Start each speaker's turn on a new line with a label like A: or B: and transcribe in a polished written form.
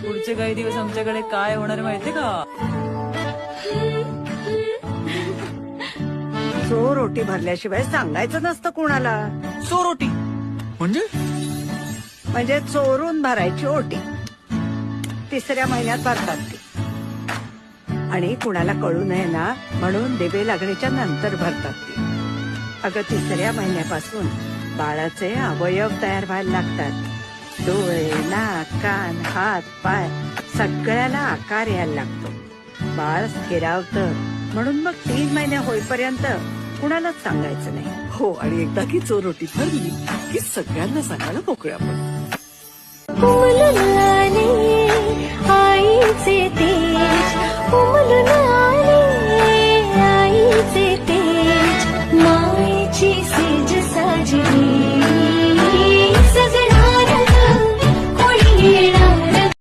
A: पुढचे काही दिवस आमच्याकडे काय होणार माहितीये का?
B: चोर रोटी भरल्याशिवाय सांगायचं नसतं कुणाला.
C: सोरोटी म्हणजे
B: म्हणजे चोरून भरायची ओटी 3ऱ्या महिन्यात भरतात ती. आणि कुणाला कळू नये ना म्हणून दिवे लागणीच्या नंतर भरतात ती. अगं 3ऱ्या महिन्यापासून बाळाचे अवयव तयार व्हायला लागतात. डोळे, नाक, कान, हात, पाय सगळ्याला आकार यायला लागतो. बाळ स्थिरावतं म्हणून मग 3 महिने होईपर्यंत कुणालाच सांगायचं नाही.
D: हो, आणि एकदा की चोरोटी भरली की सगळ्यांना सांगायला मोकळे आपण.
E: कोमल